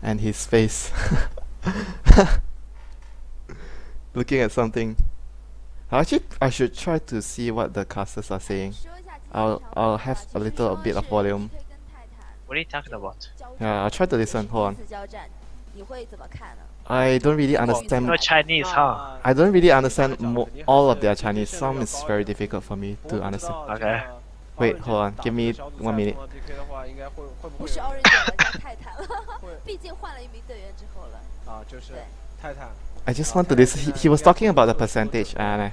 and his face looking at something. Actually, I should try to see what the casters are saying. I'll have a little bit of volume. What are you talking about? Yeah, I'll try to listen. Hold on. I don't really understand. No Chinese, huh? I don't really understand all of their Chinese. Some is very difficult for me to understand. Okay. Wait, hold on. Give me 1 minute. I just want to listen. He was talking about the percentage, and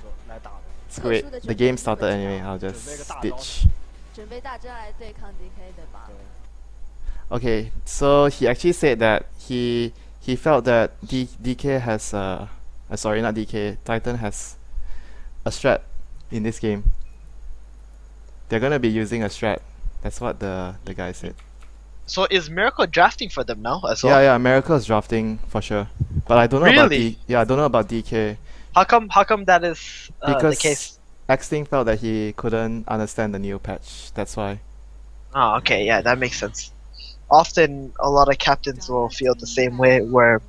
screw it. The game started anyway. I'll just ditch. Okay, so he actually said that he felt that DK has sorry, not DK, Titan has a strat in this game. They're gonna be using a strat. That's what the guy said. So is Miracle drafting for them now as well? Yeah, Miracle is drafting for sure. But I don't know about Really? I don't know about DK How come that is the because case? Xting felt that he couldn't understand the new patch. That's why. Oh, okay, yeah, that makes sense. Often, a lot of captains will feel the same way, where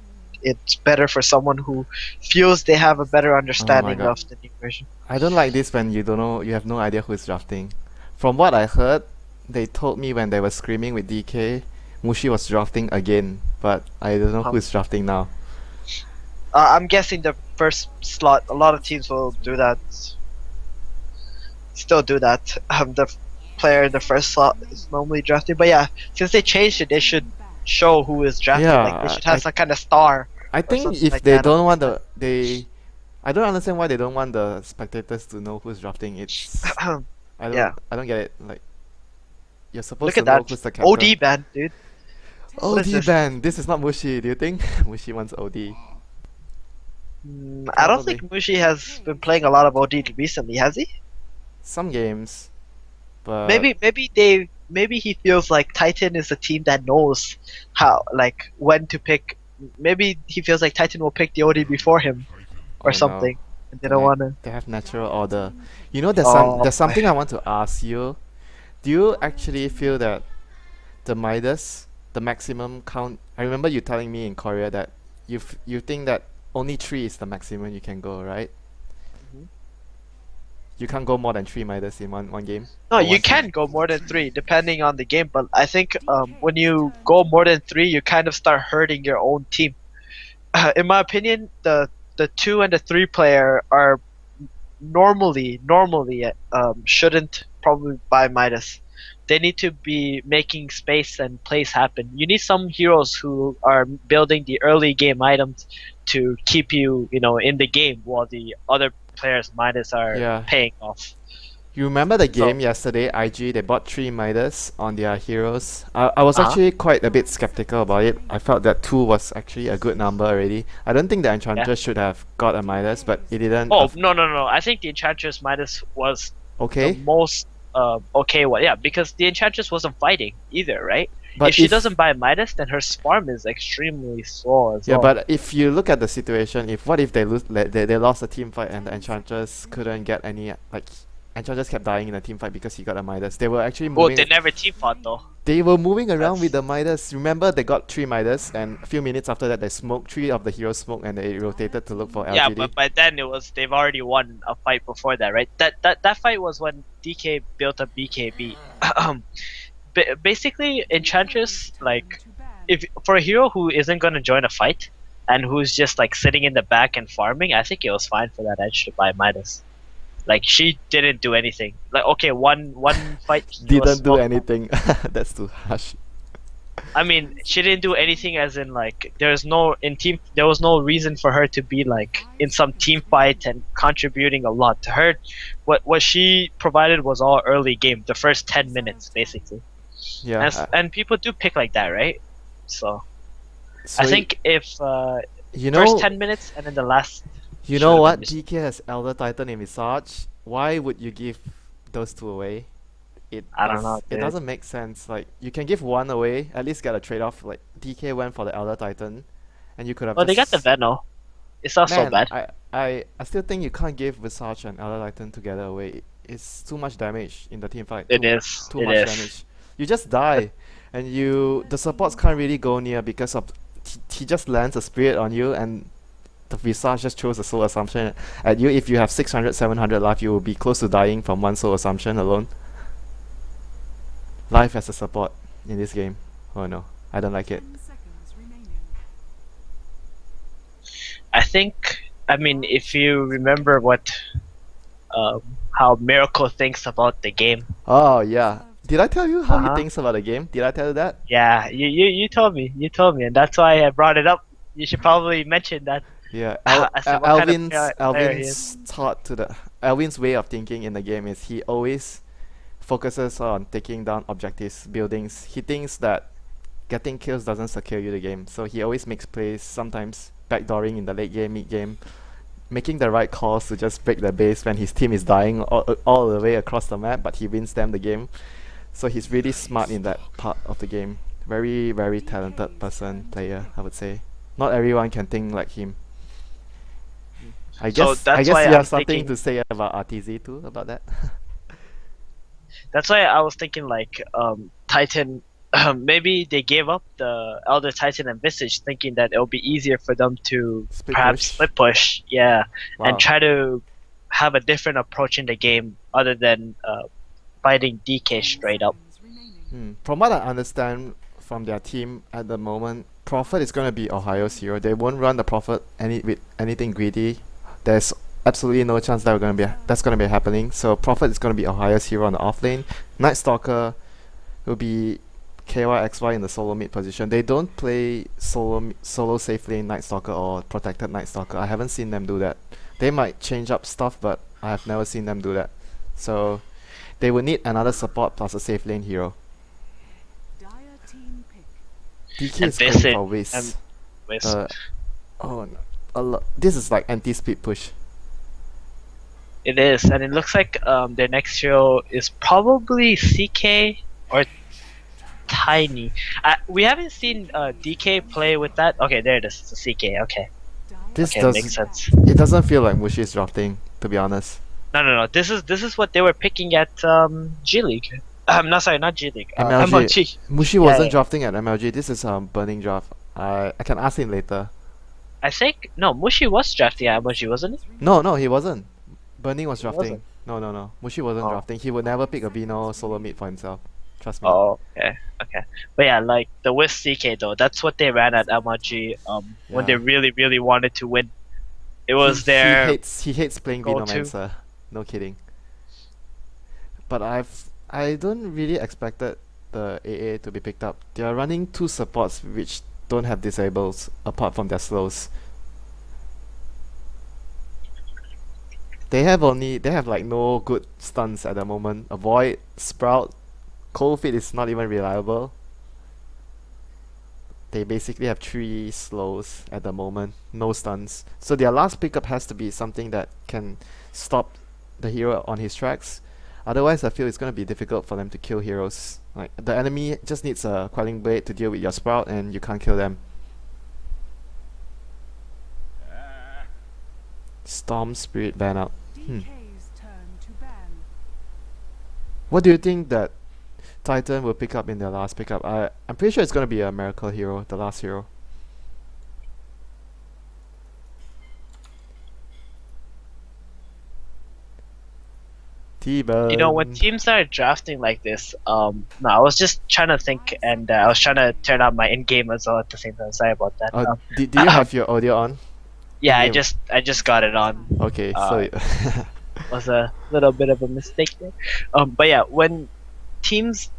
it's better for someone who feels they have a better understanding God. of the new version. I don't like this when you don't know, you have no idea who is drafting. From what I heard, they told me when they were screaming with DK, Mushi was drafting again, but I don't know who is drafting now. I'm guessing the first slot, a lot of teams will do that. Still do that. The player in the first slot is normally drafted, but yeah, since they changed it, they should show who is drafted. Yeah, like they should have some kind of star. I think something if like they that. don't want I don't understand why they don't want the spectators to know who's drafting. It's I don't get it. Like you're supposed Look to at know that. who's the captain. OD ban, dude. What is OD this? ban. This is not Mushi. Do you think Mushi wants OD? I don't think Mushi has been playing a lot of OD recently, has he? Some games, but Maybe he feels like Titan is a team that knows how, like, when to pick. Maybe he feels like Titan will pick the OD before him or oh something, no. and they don't want to. They have natural order. You know, Oh, there's something I want to ask you. Do you actually feel that the Midas, the maximum count? I remember you telling me in Korea that you think that only 3 is the maximum you can go, right? Mhm. You can't go more than 3 Midas in one game. No, Or you one can team? go more than 3 depending on the game, but I think when you go more than 3, you kind of start hurting your own team. In my opinion, the 2 and the 3 player are normally shouldn't probably buy Midas. They need to be making space and plays happen. You need some heroes who are building the early game items to keep you, in the game while the other players' Midas are Yeah. paying off. You remember the So- game yesterday, IG, they bought 3 Midas on their heroes. I was Uh-huh. actually quite a bit skeptical about it. I felt that 2 was actually a good number already. I don't think the Enchantress should have got a Midas, but it didn't. Oh, no. I think the Enchantress Midas was Okay. the most okay one. Yeah, because the Enchantress wasn't fighting either, right? But if she doesn't buy Midas, then her Swarm is extremely slow as Yeah, well. but if you look at the situation, what if they lose? They lost a team fight and the Enchantress couldn't get any Enchantress kept dying in a team fight because he got a Midas. They were actually Well, moving. they never team fought though. They were moving around That's- with the Midas. Remember, they got 3 Midas, and a few minutes after that, they smoked 3 of the heroes smoked, and they rotated to look for LGD. Yeah, but by then they've already won a fight before that, right? That fight was when DK built a BKB. Basically, Enchantress, like, if for a hero who isn't gonna join a fight and who's just like sitting in the back and farming, I think it was fine for that Edge to buy Midas. Like, she didn't do anything. Like, okay, one fight she was Didn't do smoked. anything. That's too harsh. I mean, she didn't do anything as in like there was no reason for her to be like in some team fight and contributing a lot to her. What she provided was all early game, the first 10 minutes basically. Yeah. And people do pick like that, right? So So I think if you first know 10 minutes and then the last. you should know have what, been DK has Elder Titan in Visage. Why would you give those 2 away? I don't know, It dude. doesn't make sense. Like, you can give 1 away, at least get a trade-off. Like, DK went for the Elder Titan, and you could have Well, they got the just... Veno. It's not so Man, bad. I still think you can't give Visage and Elder Titan together away. It's too much damage in the team fight. It is. Too It much is. damage. You just die, and the supports can't really go near because of he just lands a spirit on you, and the Visage just throws a soul assumption at you. If you have 600, 700 life, you will be close to dying from one soul assumption alone. Life as a support in this game. Oh no, I don't like it. I think, I mean, if you remember um, how Miracle thinks about the game. Oh yeah. Did I tell you how he Uh-huh. thinks about the game? Did I tell you that? Yeah, you told me, and that's why I brought it up. You should probably mention that. Yeah, I said, what kind of player he is. Alvin's way of thinking in the game is he always focuses on taking down objectives, buildings. He thinks that getting kills doesn't secure you the game, so he always makes plays, sometimes backdooring in the late game, mid game, making the right calls to just break the base when his team is dying all the way across the map, but he wins them the game. So he's really smart in that part of the game. Very, very talented player, I would say. Not everyone can think like him. I So guess that's why you I'm have something thinking. to say about RTZ too, about that. That's why I was thinking like Titan. Maybe they gave up the Elder Titan and Visage, thinking that it'll be easier for them to Split perhaps push. split push, yeah, and Wow. try to have a different approach in the game other than fighting DK straight up. From what I understand from their team at the moment, Prophet is gonna be Ohio's hero. They won't run the Prophet with anything greedy. There's absolutely no chance that's gonna be happening. So Prophet is gonna be Ohio's hero on the off lane. Night Stalker will be ky.xy in the solo mid position. They don't play solo safe lane Night Stalker or protected Night Stalker. I haven't seen them do that. They might change up stuff, but I have never seen them do that. So they will need another support plus a safe lane hero. DK And is going Visage for Wiz. and with Oh no. This is like anti-speed push. it is, and it looks like their next hero is probably CK or Tiny. We haven't seen DK play with that. Okay, there it is. It's a CK. Okay, This okay, makes sense. it doesn't feel like Mushi is drafting, to be honest. No. This is what they were picking at G League. No, sorry, not G League. MLG. MLG. Mushi Yeah, wasn't yeah. drafting at MLG. This is burning draft. I can ask him later. I think no, Mushi was drafting at MLG, wasn't it? No, he wasn't. Burning was He drafting. wasn't? No. Mushi wasn't Oh. drafting. He would never pick a Vino solo mid for himself. Trust me. Oh, okay. But yeah, like the with CK though, that's what they ran at MLG. When they Yeah. really wanted to win, it was he their he hates playing go-to. Venomancer. No kidding. But I don't really expected the AA to be picked up. They are running two supports which don't have disables apart from their slows. They have like no good stuns at the moment. Avoid, Sprout, Cold Feet is not even reliable. They basically have 3 slows at the moment, no stuns. So their last pickup has to be something that can stop the hero on his tracks. Otherwise, I feel it's going to be difficult for them to kill heroes. Like the enemy just needs a Quelling Blade to deal with your Sprout, and you can't kill them. Storm Spirit ban out. What do you think that Titan will pick up in their last pickup? I'm pretty sure it's going to be a Miracle hero, the last hero. T-Bone. You know, when teams are drafting like this, no, I was just trying to think, and I was trying to turn on my in-game as well at the same time. Sorry about that. Do you have your audio on? Yeah, I in-game? just got it on. Okay, Uh, so Was a little bit of a mistake there. But yeah, when teams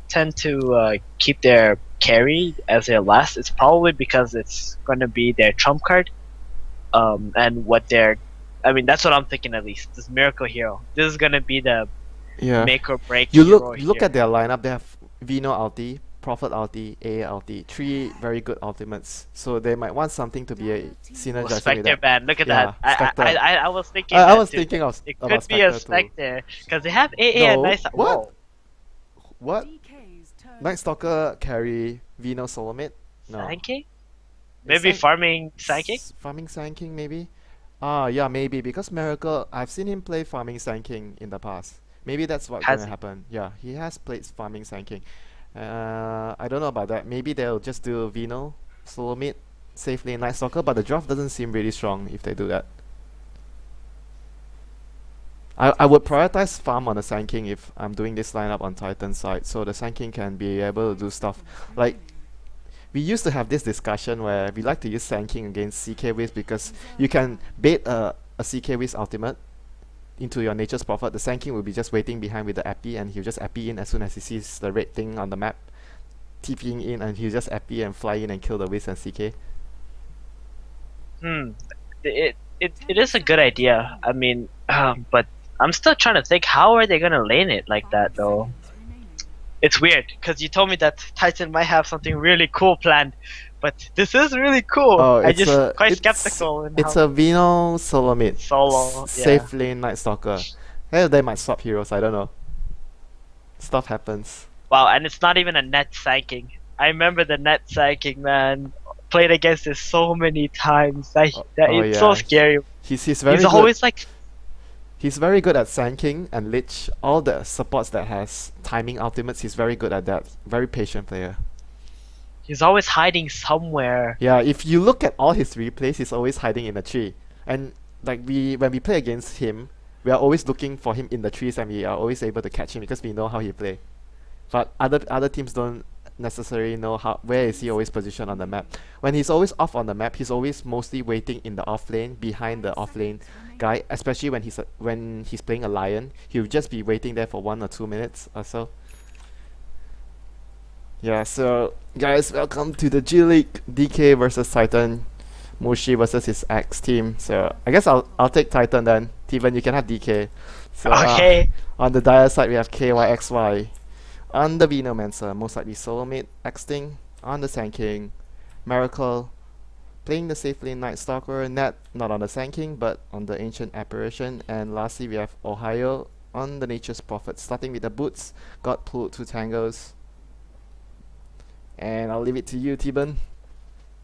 tend to keep their carry as their last, it's probably because it's going to be their trump card, and what they're. I mean, that's what I'm thinking at least. This Miracle Hero. This is going to be the yeah. make or break. You hero look here. at their lineup. They have Vino ulti, Prophet ulti, AA ulti, 3 very good ultimates. So they might want something to be a Well, synergizing with Spectre that. ban. Look at Yeah, that. Spectre. I was thinking. I that was too. thinking of It about could be a Spectre too. Spectre because they have AA and No, nice. what? Whoa. What? Night Stalker carry Vino solo mid? No. Sand King? Is Maybe Sand- farming Sand King? Farming Sand King maybe? Yeah, maybe because Miracle. I've seen him play farming Sand King in the past. Maybe that's what's Has gonna he? happen. Yeah, he has played farming Sand King. I don't know about that. Maybe they'll just do Vino solo mid, safe lane Night Stalker, but the draft doesn't seem really strong if they do that. I would prioritize farm on the Sand King if I'm doing this lineup on Titan side, so the Sand King can be able to do stuff. Like, we used to have this discussion where we like to use Sand King against CK Wiz because you can bait a CK Wiz ultimate into your Nature's Prophet. The Sand King will be just waiting behind with the Epi, and he'll just Epi in as soon as he sees the red thing on the map, TPing in, and he'll just Epi and fly in and kill the Wiz and CK. It is a good idea. I mean, but I'm still trying to think, how are they gonna lane it like that though? It's weird because you told me that Titan might have something really cool planned, but this is really cool. Oh, I it's just a quite it's skeptical in it's how a Vino solo mid, solo. Yeah. safe lane Night Stalker. Hey, they might swap heroes. I don't know. Stuff happens. Wow, and it's not even a net psyching. I remember the net psyching, man. Played against it so many times. That it's so scary. He's very He's good. always like, He's very good at Sand King and Lich. All the supports that has timing ultimates, he's very good at that. Very patient player. he's always hiding somewhere. Yeah, if you look at all his replays, he's always hiding in a tree. And like when we play against him, we are always looking for him in the trees, and we are always able to catch him because we know how he play. But other teams don't necessarily know where is he always positioned on the map. When he's always off on the map, he's always mostly waiting in the off lane behind the off lane guy. Especially when he's playing a Lion, he'll just be waiting there for 1 or 2 minutes or so. Yeah, so guys, welcome to the G League. DK versus Titan, Mushi versus his ex team. So I guess I'll take Titan then. Steven, you can have DK. So, Okay. On the Dire side, we have ky.xy. On the Venomancer, most likely solo mid, X-Ting. On the Sand King, Miracle. Playing the safe lane Night Stalker, not on the Sand King, but on the Ancient Apparition. And lastly, we have Ohio on the Nature's Prophet. Starting with the boots, got pulled 2 tangos. And I'll leave it to you, T-Bun.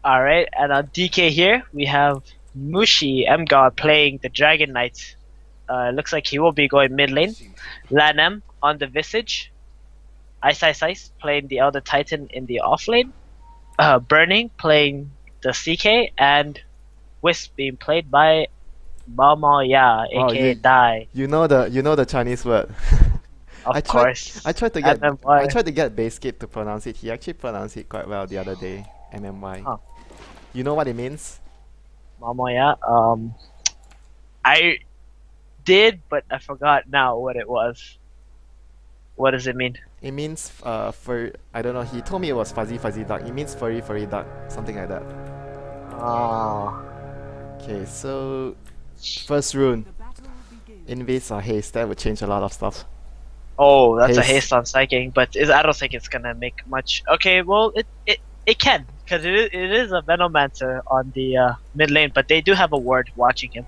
Alright, and on DK here, we have Mushi M-God playing the Dragon Knight. Looks like he will be going mid lane. Lanem on the Visage. Ice playing the Elder Titan in the off lane. Burning playing the CK, and Wisp being played by Mama Ya, aka Dai. You know the Chinese word. Of course. I tried to get Basegate to pronounce it. He actually pronounced it quite well the other day. MMY. Huh. You know what it means? Mama Ya. I did, but I forgot now what it was. What does it mean? It means I don't know. He told me it was fuzzy duck. It means furry duck, something like that. Oh. Okay, so first rune, Invase or Haste. That would change a lot of stuff. Oh, that's a Haste. haste on psychic, but I don't think it's gonna make much. Okay, well it can, because it is a Venomancer on the mid lane, but they do have a ward watching him.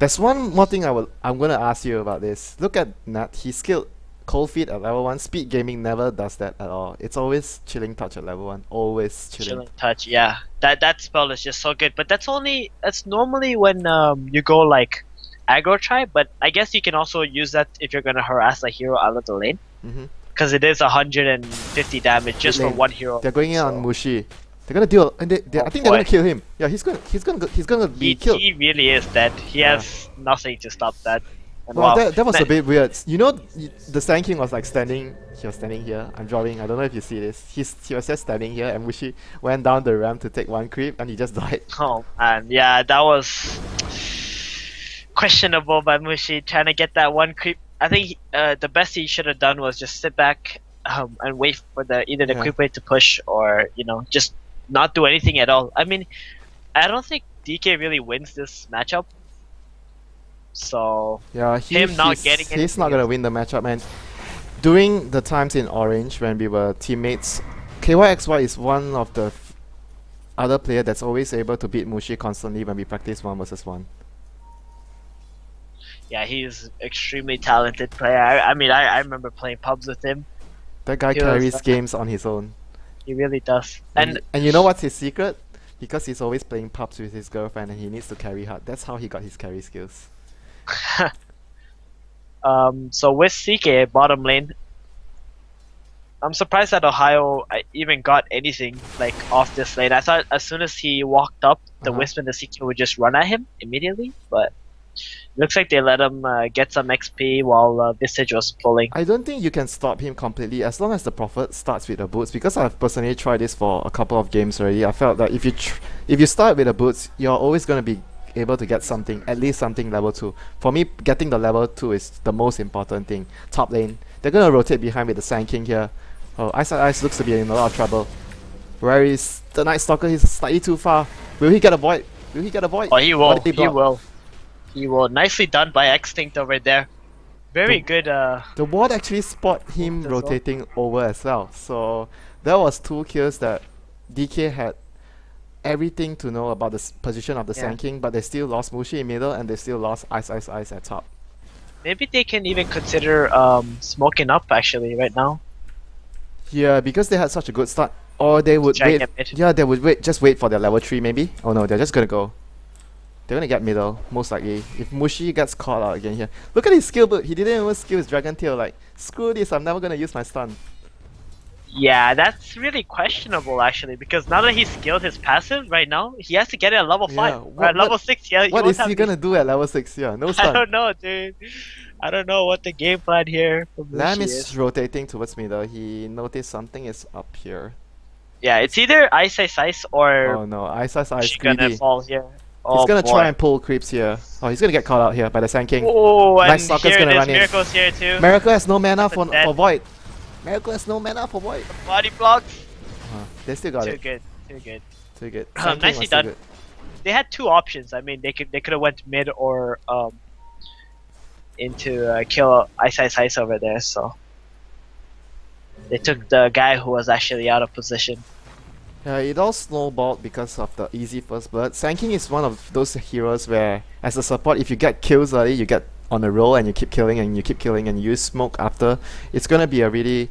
There's one more thing I'm gonna ask you about this. Look at Nat. He's skilled Cold Feet at level 1. Speed Gaming never does that at all. It's always Chilling Touch at level 1. Always Chilling Touch, yeah. That spell is just so good, but that's normally when you go like aggro try, but I guess you can also use that if you're gonna harass a hero out of the lane. Because it is 150 damage just for one hero. They're going in on Mushi. They're gonna deal, and I think they're gonna kill him. Yeah, he's gonna be killed. He really is dead. He has nothing to stop that. And Well, wow, that was a bit weird. You know, the Sand King was like standing. He was standing here. I'm drawing. I don't know if you see this. He was just standing here, and Mushi went down the ramp to take 1 creep, and he just died. Oh man, yeah, that was questionable by Mushi trying to get that 1 creep. I think the best he should have done was just sit back and wait for either the creep wave to push, or just not do anything at all. I mean, I don't think DK really wins this matchup. So yeah, he's not gonna win the matchup, man. During the times in Orange when we were teammates, ky.xy is one of the other player that's always able to beat Mushi constantly when we practice 1 versus 1. Yeah, he's extremely talented player. I mean, I remember playing pubs with him. That guy carries games on his own. He really does. And you know what's his secret? Because he's always playing pubs with his girlfriend and he needs to carry hard. That's how he got his carry skills. So with CK bottom lane, I'm surprised that Ohio even got anything like off this lane. I thought as soon as he walked up, the Uh-huh. Wisp and the CQ would just run at him immediately, but looks like they let him get some XP while Visage was pulling. I don't think you can stop him completely as long as the Prophet starts with the boots. Because I've personally tried this for a couple of games already. I felt that if you start with the boots, you're always gonna be able to get something, at least something level 2. For me, getting the level 2 is the most important thing. Top lane. They're gonna rotate behind with the Sand King here. Oh, Ice looks to be in a lot of trouble. Where is the Night Stalker? He's slightly too far. Will he get a void? Will he get a void? Oh, he will. What did He block? will. He will. Nicely done by Extinct over there. Very good. The ward actually spot him as well. rotating over as well. So that was 2 kills that DK had everything to know about the position of the Yeah. Sand King, but they still lost Mushi in middle and they still lost Ice at top. Maybe they can even consider smoking up actually right now. Yeah, because they had such a good start. Or they would Try and wait. get mid. Yeah, they would wait. Just wait for their level 3 maybe. Oh no, they're just gonna go. They're gonna get middle, most likely. If Mushi gets caught out again here. Look at his skill boot. He didn't even skill his Dragon Tail. Like, screw this, I'm never gonna use my stun. Yeah, that's really questionable actually because now that he's skilled his passive right now, he has to get it at level 5. Yeah, Or at level 6, yeah. What is he gonna do at level 6? Yeah, no I stun. don't know, dude. I don't know what the game plan here for Lamb Mushi is is. rotating towards middle. He noticed something is up here. Yeah, it's either Ice or Oh no, Ice Mushi gonna greedy. fall here. He's Oh gonna boy. try and pull creeps here. Oh, he's gonna get caught out here by the Sand King. Oh, and Night Stalker's here gonna it is. run in. Miracle's here too. Miracle has no mana That's for dead. Void. Miracle has no mana for Void. Body blocks. They still got Too it. good. Too good. Too good. Sand King Nicely was still done. good. They had 2 options. I mean, they could have went mid or into kill Ice over there. So they took the guy who was actually out of position. Yeah, it all snowballed because of the easy first blood. Sand King is one of those heroes where, as a support, if you get kills early, you get on a roll and you keep killing and you keep killing and you use smoke after, it's gonna be a really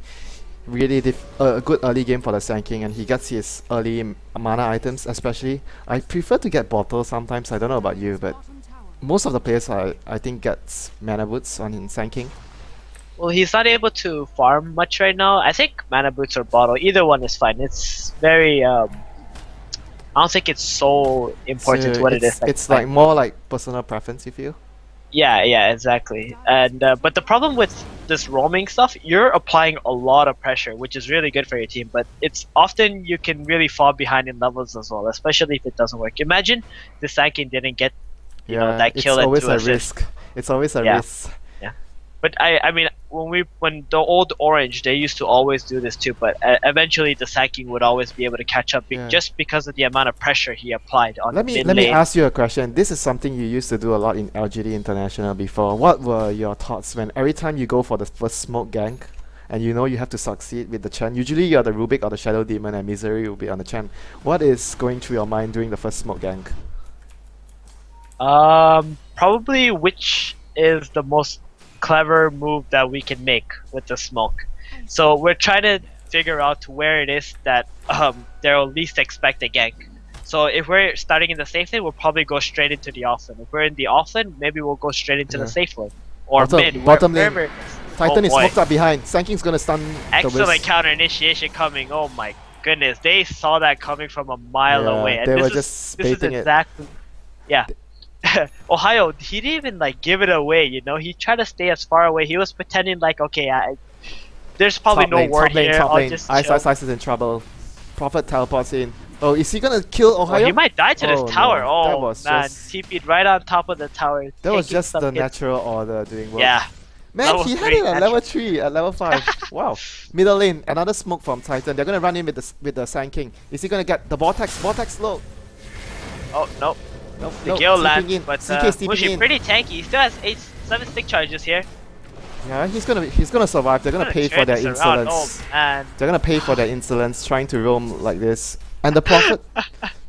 good early game for the Sand King, and he gets his early mana items especially. I prefer to get bottles sometimes, I don't know about you, but most of the players I think gets mana boots on Sand King. Well, he's not able to farm much right now. I think mana boots or bottle, either one is fine. It's very I don't think it's so important So what it it's, is. it's like more like personal preference, you feel? Yeah, exactly. And but the problem with this roaming stuff, you're applying a lot of pressure, which is really good for your team. But it's often you can really fall behind in levels as well, especially if it doesn't work. Imagine the Sankin didn't get you know that kill it's and always 2 a assists. risk. It's always a Yeah. risk. But I mean, when the old Orange, they used to always do this too. But eventually, the Sankin would always be able to catch up Yeah. just because of the amount of pressure he applied on Let the me mid let me lane. ask you a question. This is something you used to do a lot in LGD International before. What were your thoughts when every time you go for the first smoke gank and you know you have to succeed with the Chen? Usually you're the Rubik or the Shadow Demon and Misery will be on the Chen. What is going through your mind during the first smoke gank? Probably which is the most clever move that we can make with the smoke. So we're trying to figure out where it is that they'll least expect a gank. So if we're starting in the safe lane, we'll probably go straight into the off lane. If we're in the off lane, maybe we'll go straight into Yeah. the safe lane or Bottom- mid. bottom lane. wherever it is. Titan Oh is boy. smoked up behind. Sand King's gonna stun the Excellent Wisp. counter initiation coming. Oh my goodness, they saw that coming from a mile Yeah, away. And they this were is, just this is baiting it. exactly, yeah. Ohio, he didn't even like give it away. You know, he tried to stay as far away. He was pretending like, okay, there's probably Top no lane, word top lane, here. top I'll lane. just Ice chill. is in trouble. Prophet teleports in. Oh, is he gonna kill Oh, Ohio? he might die to Oh, this tower. no. That Oh was man, just- TP'd right on top of the tower. That was taking just some the hits. natural order doing work. Yeah. Man, Level he had 3 it at natural. level 3, at level 5. Wow. Middle lane, another smoke from Titan. They're gonna run in with the Sand King. Is he gonna get the Vortex? Vortex low. Oh no, Nope, the nope, Gale TPing lands, in. but CK's TPing Mushi in. pretty tanky. He still has 7 stick charges here. Yeah, he's gonna survive. They're gonna pay for Turn their this around. insolence. Oh man. They're gonna pay for their insolence trying to roam like this. And the Prophet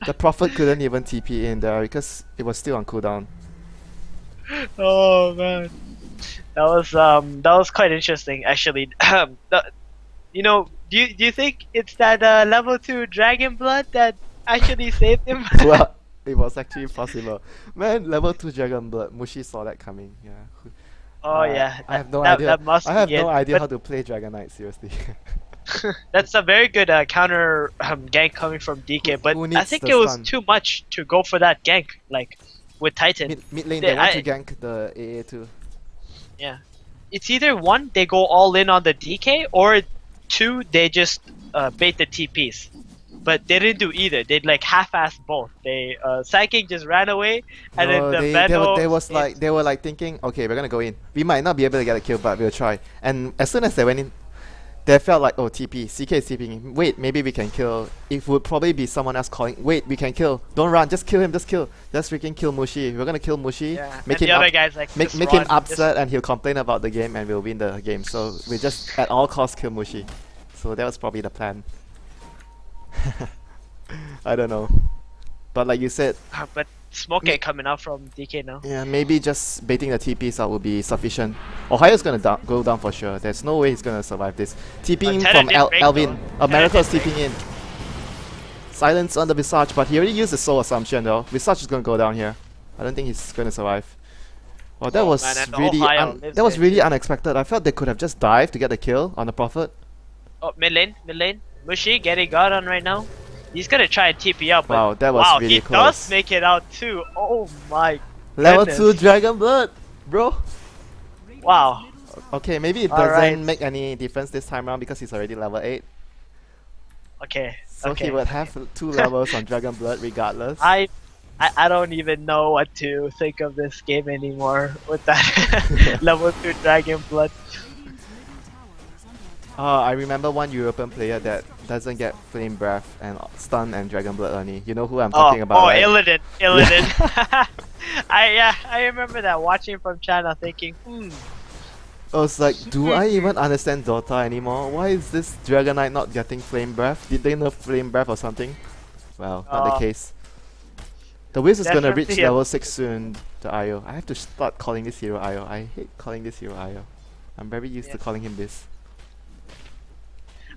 the Prophet couldn't even TP in there because it was still on cooldown. Oh man, that was quite interesting actually. You know, do you think it's that level 2 dragon blood that actually saved him? Well, it was actually possible. Man, level 2 Dragon Blood. Mushi saw that coming. Yeah. Oh yeah, I have no that, idea. That must I have be no it. idea But how to play Dragon Knight, seriously. That's a very good counter gank coming from DK, but Who I needs think the it was stun? too much to go for that gank, like with Titan. Mid lane, they They, want to I, gank the AA too. yeah, it's either one they go all in on the DK, or two they just bait the TPs. But they didn't do either. They like half-assed both. They Psychic just ran away, and then No, the they Veno was stayed. like they were like thinking, okay, we're gonna go in. We might not be able to get a kill, but we'll try. And as soon as they went in, they felt like, oh, TP, CK is TPing him. Wait, maybe we can kill. It would probably be someone else calling. Wait, we can kill. Don't run, just kill him, just kill. Just freaking kill Mushi. We're gonna kill Mushi. Yeah, Make and him the other up, guys like make just make him run, upset, and he'll complain about the game, and we'll win the game. So we just at all costs kill Mushi. So that was probably the plan. I don't know, but like you said, but smoke Me- ain't coming out from DK now. yeah, maybe just baiting the TPs out would be sufficient. Ohio's gonna go down for sure. There's no way he's gonna survive this. TPing Teta from did break, Alvin. though. America is Teta did TPing in. Silence on the Visage, but he already used the soul assumption though. Visage is gonna go down here. I don't think he's gonna survive. Well, that Oh, was man, and really Ohio lives that was there really too. unexpected. I felt they could have just dived to get the kill on the Prophet. Oh, mid lane. Mushi getting got on right now. He's gonna try and TP up, but Wow, that was wow, really he close. does make it out too. Oh my Level goodness. 2 Dragon Blood, bro. Wow. Okay, maybe it All doesn't right. make any difference this time around because he's already level 8. Okay. So okay. he would have 2 levels on Dragon Blood regardless. I don't even know what to think of this game anymore with that level 2 Dragon Blood. I remember one European player that doesn't get Flame Breath and stun and Dragon Blood only. You know who I'm talking about, right? Illidan. I remember that watching from China thinking, I was like, do I even understand Dota anymore? Why is this Dragon Knight not getting Flame Breath? Did they nerf Flame Breath or something? Well, not the case. The Wiz is gonna reach Definitely a- level 6 soon, the IO. I have to start calling this hero IO. I hate calling this hero IO. I'm very used to Yeah. calling him this.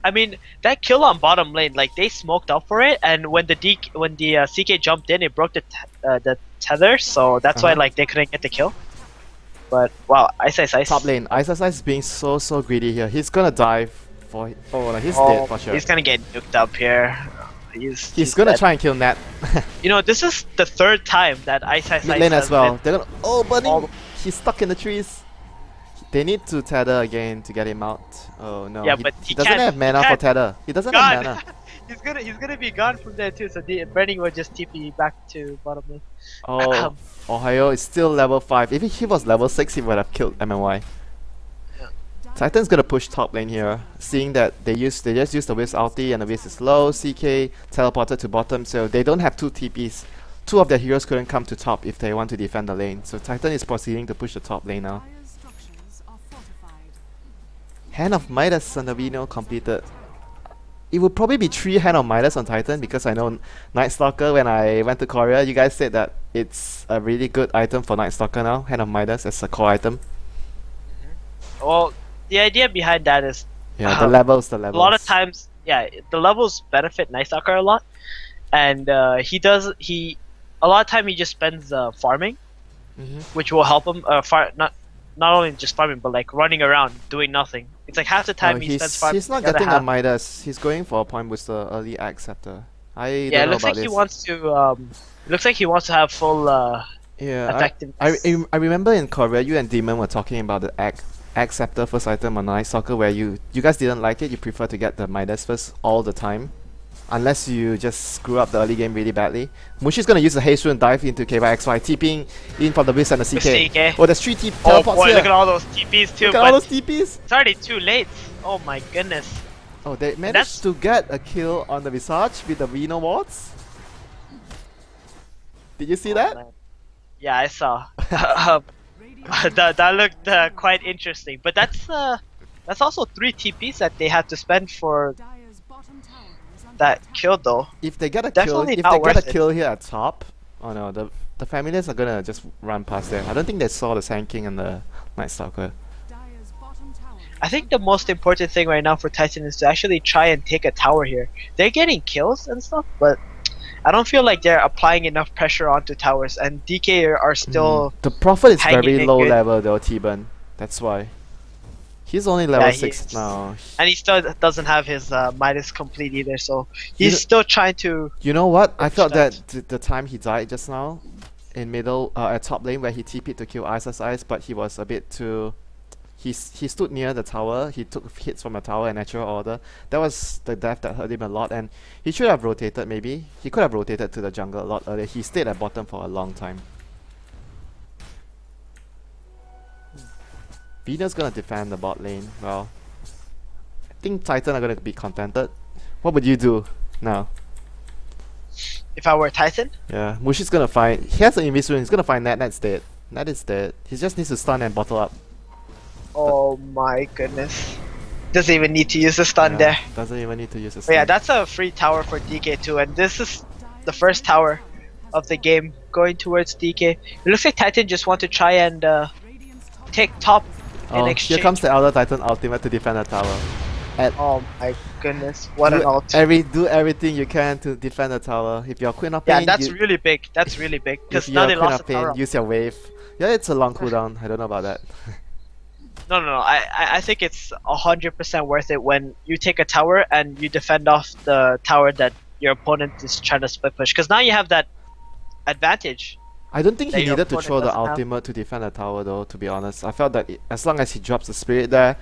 I mean, that kill on bottom lane, like they smoked up for it, and when the CK jumped in, it broke the tether, so that's why Uh-huh. like they couldn't get the kill. But wow, Ice. Top lane, Isasai is being so greedy here. He's gonna dive for. Oh, like, he's Oh, dead for sure. he's gonna get nuked up here. He's gonna dead. try and kill Nat. You know, this is the third time that Ice Mid lane as well. been- They're gonna. Oh, but all- he's stuck in the trees. They need to tether again to get him out. Oh no. Yeah, but he doesn't can't- have he mana for can't. tether. He doesn't have God, mana. he's gonna be gone from there too. So Brenning will just TP back to bottom lane. Oh, Ohio is still level 5. If he was level 6, he would have killed MMY. Yeah. Titan's gonna push top lane here, seeing that they just used the Wisp ulti and the Wisp is low. CK teleported to bottom, so they don't have 2 TPs. 2 of their heroes couldn't come to top if they want to defend the lane. So Titan is proceeding to push the top lane now. Hand of Midas on the Reno completed. It would probably be 3 Hand of Midas on Titan because I know Night Stalker, when I went to Korea, you guys said that it's a really good item for Night Stalker now, Hand of Midas as a core item. Well, the idea behind that is Yeah, the levels. a lot of times, yeah, the levels benefit Night Stalker a lot, and a lot of time he just spends farming, which will help him not only just farming but like running around doing nothing. It's like half the time he spends farming. He's not the other getting a half- Midas. He's going for a point with the early Axe Scepter. I Yeah, don't it know looks about like this. he wants to. It looks like he wants to have full Yeah, effectiveness. I remember in Korea, you and Demon were talking about the Axe Scepter first item on Night Stalker, where you guys didn't like it. You prefer to get the Midas first all the time, unless you just screw up the early game really badly. Mushi's gonna use the haste rune, dive into ky.xy, TPing in from the Wisp and the CK. CK. Oh, there's 3 Oh teleports boy, here. look at all those TPs too. Look at But all those TPs. it's already too late. Oh my goodness. Oh, they that's- managed to get a kill on the Visage with the Reno wards. Did you see Oh, that? man. Yeah, I saw. That looked quite interesting. But that's also 3 TPs that they had to spend for that kill though. If they get a kill, Definitely if not they get a worth it. kill here at top, oh no, the familiars are gonna just run past them. I don't think they saw the Sand King and the Night Stalker. I think the most important thing right now for Titan is to actually try and take a tower here. They're getting kills and stuff, but I don't feel like they're applying enough pressure onto towers, and DK are still. The Prophet is hanging very in low good. level though, T-Burn. That's why. He's only level Yeah, he 6 is. now. And he still doesn't have his Midas complete either, so You he's know, still trying to you know what? I finish felt that. that the time he died just now in middle at top lane where he TP'd to kill Ice, but he was a bit too. He stood near the tower. He took hits from the tower in natural order. That was the death that hurt him a lot, and he should have rotated. Maybe he could have rotated to the jungle a lot earlier. He stayed at bottom for a long time. Venus gonna defend the bot lane. Well, I think Titan are gonna be contented. What would you do now? If I were Titan, Yeah, Mushi's gonna find. He has an invis rune. He's gonna find Nat. Nat's dead. Nat is dead. He just needs to stun and bottle up. oh my goodness. Doesn't even need to use the stun Yeah, there. doesn't even need to use a But stun. yeah, that's a free tower for DK too, and this is the first tower of the game going towards DK. It looks like Titan just want to try and take top in Oh, exchange. here comes the Elder Titan ultimate to defend the tower. Oh my goodness, what an ult. Do everything you can to defend the tower. If you're Queen of Yeah, Pain, that's really big. That's really big. if Because you're now they Queen lost of the tower. Pain, use your wave. Yeah, it's a long cooldown. I don't know about that. No. I think it's 100% worth it when you take a tower and you defend off the tower that your opponent is trying to split push. Because now you have that advantage. I don't think That he your needed to opponent throw the doesn't have. ultimate to defend the tower though, to be honest. I felt that as long as he drops the spirit there,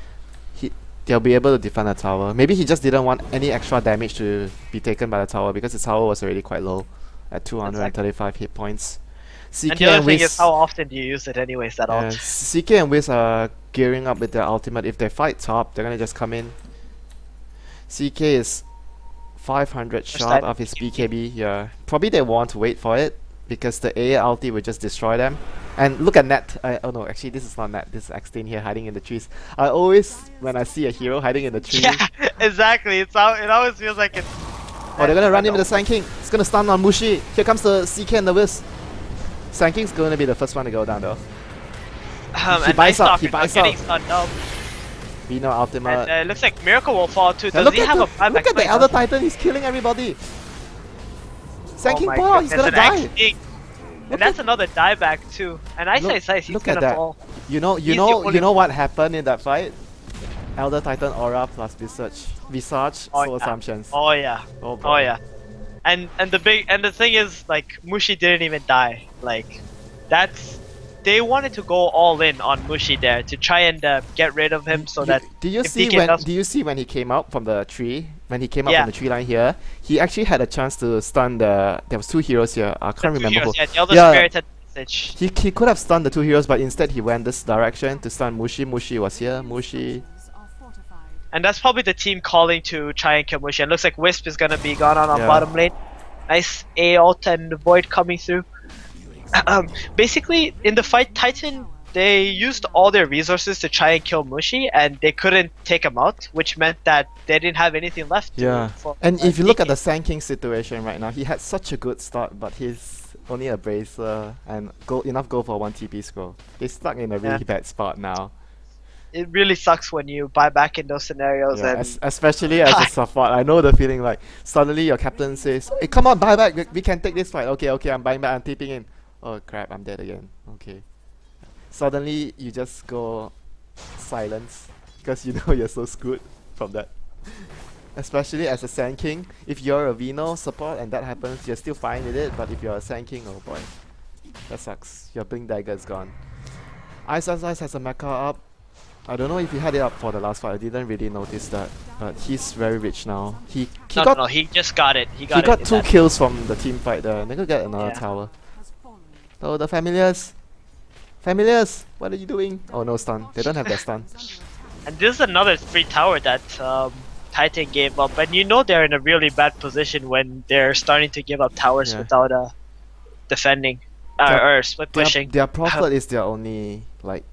they'll be able to defend the tower. Maybe he just didn't want any extra damage to be taken by the tower because the tower was already quite low at 235 hit points. CK And the other thing Wiz, is, how often do you use it anyways, that ult? CK and Wiz are gearing up with their ultimate. If they fight top, they're gonna just come in. CK is 500 short of his BKB. Yeah, probably they want to wait for it because the A ulti will just destroy them. And look at Nat. Oh no, actually this is not Nat. This is Extane here hiding in the trees. I always, when I see a hero hiding in the tree, Yeah, exactly. It always feels like it's. oh, they're gonna run in with the Sand King. It's gonna stun on Mushi. Here comes the CK and the Wiz. Sand King's gonna be the first one to go down though. He And buys Night up, he Stalker's buys not getting up. stunned up. Vino ultimate. And it looks like Miracle will fall too. Yeah, Does he have a buyback? look at the play? Elder Titan. He's killing everybody. Sand Oh King my Paw, he's goodness, gonna an die. X-King. Look And that's at- another dieback too. And I say size, he's look at gonna that. fall. You know, He's the only- what happened in that fight? Elder Titan Aura plus Visage, Oh, Soul yeah. Assumptions. Oh yeah. Oh, Oh boy. yeah. And the thing is, like, Mushi didn't even die. Like, they wanted to go all in on Mushi there to try and get rid of him so that do you if see DK when does- do you see when he came out from the tree? When he came out Yeah. from the tree line here, he actually had a chance to stun the. There was two heroes here. I can't remember heroes, who. yeah, the Elder Yeah. Spirit had message. He could have stunned the two heroes, but instead he went this direction to stun Mushi. Mushi was here. Mushi. And that's probably the team calling to try and kill Mushi. And looks like Wisp is gonna be gone on Yeah. bottom lane. Nice A ult and Void coming through. Basically, in the fight, Titan, they used all their resources to try and kill Mushi, and they couldn't take him out, which meant that they didn't have anything left. Yeah. For, And if you look at DK. the Sand King situation right now, he had such a good start, but he's only a bracer and enough gold for one TP scroll. He's stuck in a really Yeah. bad spot now. It really sucks when you buy back in those scenarios. Yeah, And especially as a support, I know the feeling like suddenly your captain says, "Hey, come on, buy back. We can take this fight." Okay, I'm buying back. I'm tipping in. Oh crap, I'm dead again. Okay. Suddenly you just go silence because you know you're so screwed from that. Especially as a Sand King, if you're a Vino support and that happens, you're still fine with it. But if you're a Sand King, oh boy, that sucks. Your Blink Dagger is gone. Ice has a mecha up. I don't know if he had it up for the last fight. I didn't really notice that, but he's very rich now. He no, he just got it. He got it. got in two that. kills from the team fight there. They're gonna get another Yeah. tower. Oh, the familiars. Familiars, what are you doing? Oh, no stun. They don't have their stun. And this is another free tower that Titan gave up, and you know they're in a really bad position when they're starting to give up towers Yeah. without defending Their- or split pushing. Their Prophet is their only like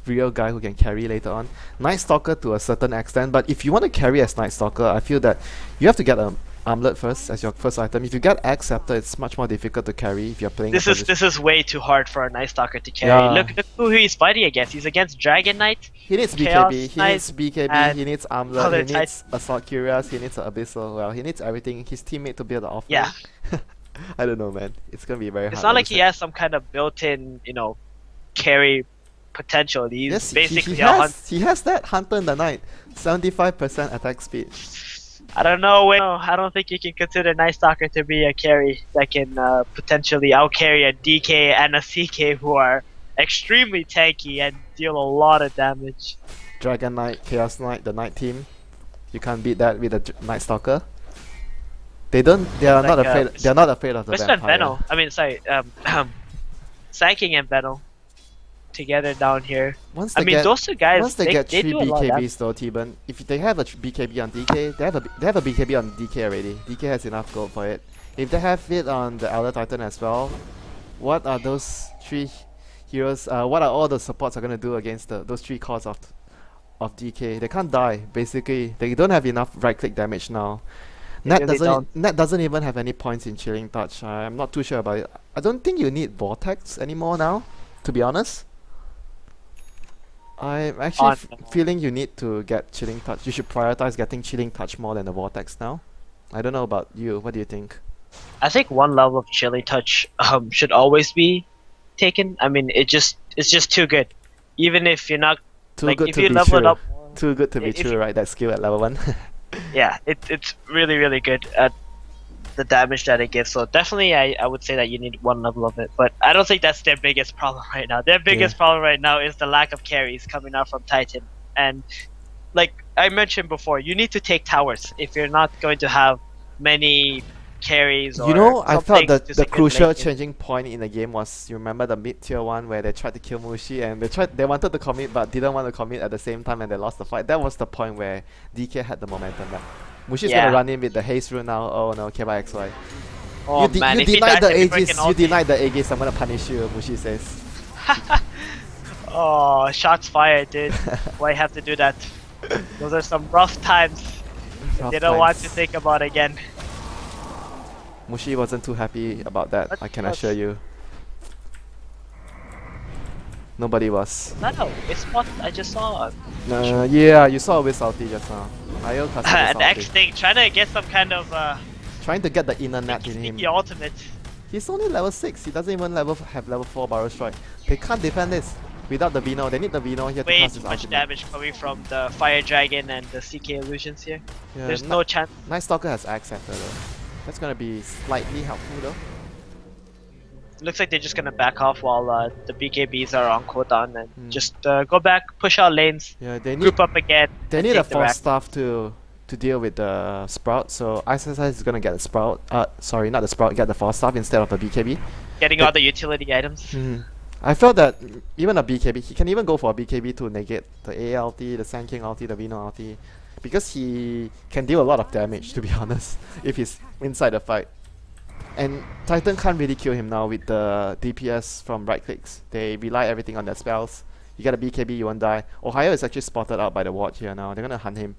real guy who can carry later on. Night Stalker to a certain extent, but if you want to carry as Night Stalker, I feel that you have to get an armlet first as your first item. If you get X Scepter, it's much more difficult to carry if you're playing. This is way too hard for a Night Stalker to carry. Yeah. Look who he's fighting against. He's against Dragon Knight. He needs Chaos BKB, he Knight needs BKB, and he needs Armlet, other he needs Assault Curious, he needs an Abyssal, well, he needs everything. His teammate to build the offlane. Yeah. I don't know, man. It's gonna be very hard. It's not like to he has some kind of built-in, carry potential. He's Yes, basically a hunter. he has that Hunter in the Night, 75% attack speed. I don't know. I don't think you can consider Night Stalker to be a carry that can potentially outcarry a DK and a CK who are extremely tanky and deal a lot of damage. Dragon Knight, Chaos Knight, the Night team. You can't beat that with a Night Stalker. They don't. They are not afraid. They are not afraid of the Whisper and vampire. Venno. I mean, sorry. Psyking and Venno together down here. Once I they mean, get, those two guys. once they They get 3 do a lot of BKBs though, T-Burn, if they have a BKB on DK, they have a BKB on DK already. DK has enough gold for it. If they have it on the Elder Titan as well, what are those 3 heroes? What are all the supports are gonna do against those 3 cores of DK? They can't die. Basically, they don't have enough right-click damage now. Net doesn't even have any points in Chilling Touch. I'm not too sure about it. I don't think you need Vortex anymore now, to be honest. I'm actually feeling you need to get Chilling Touch. You should prioritize getting Chilling Touch more than the Vortex now. I don't know about you. What do you think? I think one level of Chilling Touch should always be taken. I mean, it's just too good. Even if you're not Too like good if to you be level it true. up. Too good to be true, right? That skill at level 1. Yeah, it's really good at the damage that it gives. So definitely, I would say that you need one level of it. But I don't think that's their biggest problem right now. Their biggest problem right now is the lack of carries coming out from Titan. And like I mentioned before, you need to take towers if you're not going to have many carries. Or you know, I felt that the second crucial lane. changing point in the game was, you remember the mid tier 1 where they tried to kill Mushi and they wanted to commit but didn't want to commit at the same time and they lost the fight. That was the point where DK had the momentum back. Mushi's gonna run in with the haste rune now. Oh no, ky.xy. Oh man, you if he denied dies the every freaking Aegis. You ulti. denied the Aegis. I'm gonna punish you, Mushi says. Oh, shots fired, dude. Why have to do that? Those are some rough times. Rough They don't want times. to think about again. Mushi wasn't too happy about that, What I can was- assure you. Nobody was. No, it's what I just saw. Yeah, you saw a Wiz ulti just now. Ayo casted An Wiz X ulti. thing, trying to get some kind of Trying to get the inner net in him. sneaky ultimate. He's only level 6, he doesn't even have level 4 Barrow Strike. They can't defend this without the Vino. They need the Vino here to Way cast too his much ultimate. damage coming from the Fire Dragon and the CK illusions here. Yeah, There's no chance. Night Stalker has Axe Scepter though. That's gonna be slightly helpful though. Looks like they're just gonna back off while the BKBs are on cooldown and Hmm. just go back, push out lanes, Yeah, they need group up again. they and need a take the force rack. staff to deal with the Sprout. So ISSI is gonna get the Sprout. Sorry, not the Sprout. Get the force staff instead of the BKB. Getting all the utility items. I felt that even a BKB, he can even go for a BKB to negate the ALT, the Sand King ulti, the Vino ulti, because he can deal a lot of damage, to be honest, if he's inside the fight. And Titan can't really kill him now with the DPS from right clicks. They rely everything on their spells. You get a BKB, you won't die. Ohio is actually spotted out by the ward here now. They're gonna hunt him.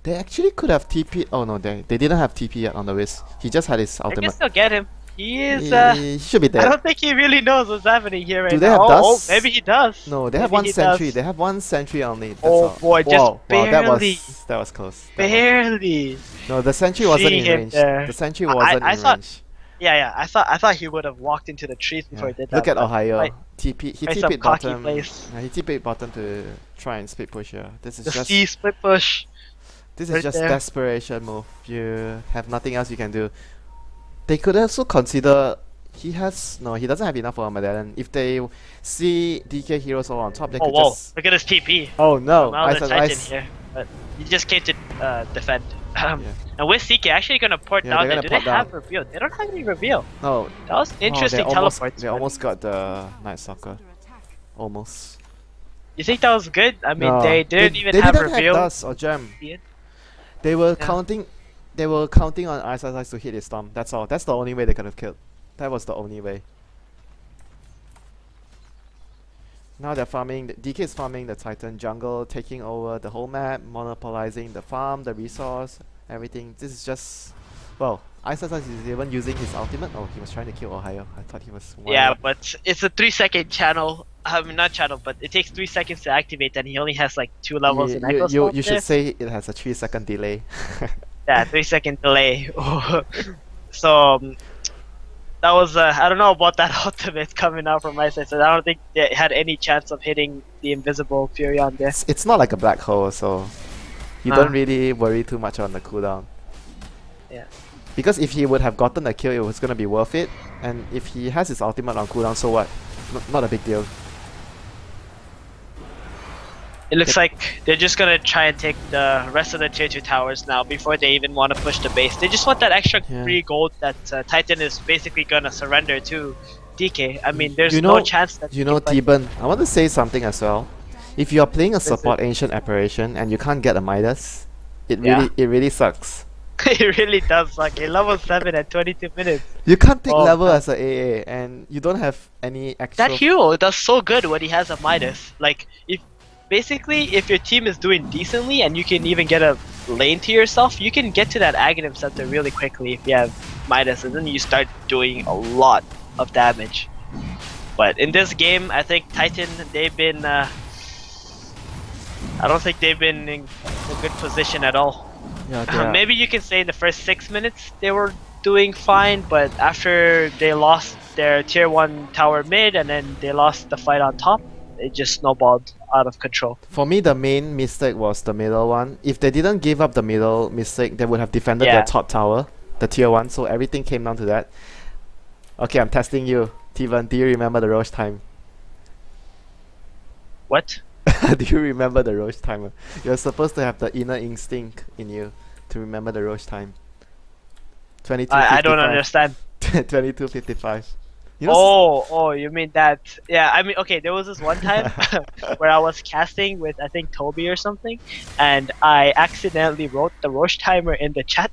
They actually could have TP. Oh no, they didn't have TP yet on the Wiz. He just had his I ultimate. guess they'll get him. He is. He should be I dead. don't think he really knows what's happening here right Do they now. have Oh, dust? maybe he does. No, they have Maybe one he sentry. does. They have one sentry only. That's Oh all. boy, just wow, barely. that was close. Barely. No, the sentry wasn't See in him range. there. The sentry wasn't I in thought- range. Yeah. I thought he would have walked into the trees before Yeah. he did that. Look at but Ohio. like, TP. He play some TP'd cocky bottom. plays. Yeah, he TP'd bottom to try and split push here. This is The just C split push. this right is just there. desperation move. You have nothing else you can do. They could also consider. He doesn't have enough for a medallion. If they see DK heroes all on top, they Oh could whoa! just. Look at his TP. Oh no! Now Ice there's and Titan ice. here, but he just came to defend. Yeah. And with CK actually gonna port Yeah, down they're there. gonna Do they port have down. reveal? They don't have any reveal. No. That was an interesting they almost, teleport. They almost got the Night Stalker. Almost. You think that was good? I mean, No, they didn't even they have didn't reveal. have dust or gem. Yeah. They were Yeah. counting. They were counting on ISSI to hit his storm. That's all. That's the only way they could have killed. That was the only way. Now they're farming. DK is farming the Titan jungle, taking over the whole map, monopolizing the farm, the resource, everything. This is just, well, ISSI is even using his ultimate. Oh, he was trying to kill Ohio. I thought he was. Yeah, but it's a 3-second channel. I mean, not channel, but it takes 3 seconds to activate, and he only has like 2 levels in Echo you Storm should there. say it has a 3-second delay. Yeah, 3-second delay. So That was I don't know about that ultimate coming out from my side. So I don't think they had any chance of hitting the invisible Fury on there. It's not like a black hole, so you don't really worry too much on the cooldown. Yeah. Because if he would have gotten a kill, it was gonna be worth it. And if he has his ultimate on cooldown, so what? Not a big deal. It looks like they're just gonna try and take the rest of the tier 2 towers now before they even want to push the base. They just want that extra free gold that Titan is basically gonna surrender to DK. I mean, there's no chance that. You know, T-Burn, I want to say something as well. If you're playing a support ancient apparition and you can't get a Midas, it really sucks. It really does suck. A level 7 at 22 minutes. You can't take level as a AA, and you don't have any extra. That hero does so good when he has a Midas. Like, if your team is doing decently and you can even get a lane to yourself, you can get to that Aghanim Scepter really quickly if you have Midas, and then you start doing a lot of damage. But in this game, I think Titan, they've been I don't think they've been in a good position at all. Yeah, maybe you can say in the first 6 minutes they were doing fine, but after they lost their tier 1 tower mid and then they lost the fight on top, it just snowballed out of control. For me, the main mistake was the middle one. If they didn't give up the middle mistake, they would have defended their top tower, the tier 1, so everything came down to that. Okay, I'm testing you. T-Burn, do you remember the Roche time? What? Do you remember the Roche timer? You're supposed to have the inner instinct in you to remember the Roche time. 22:55. I don't understand. 22:55. You know, you mean that? Yeah, I mean, okay, there was this one time where I was casting with, I think, Toby or something, and I accidentally wrote the Roche timer in the chat.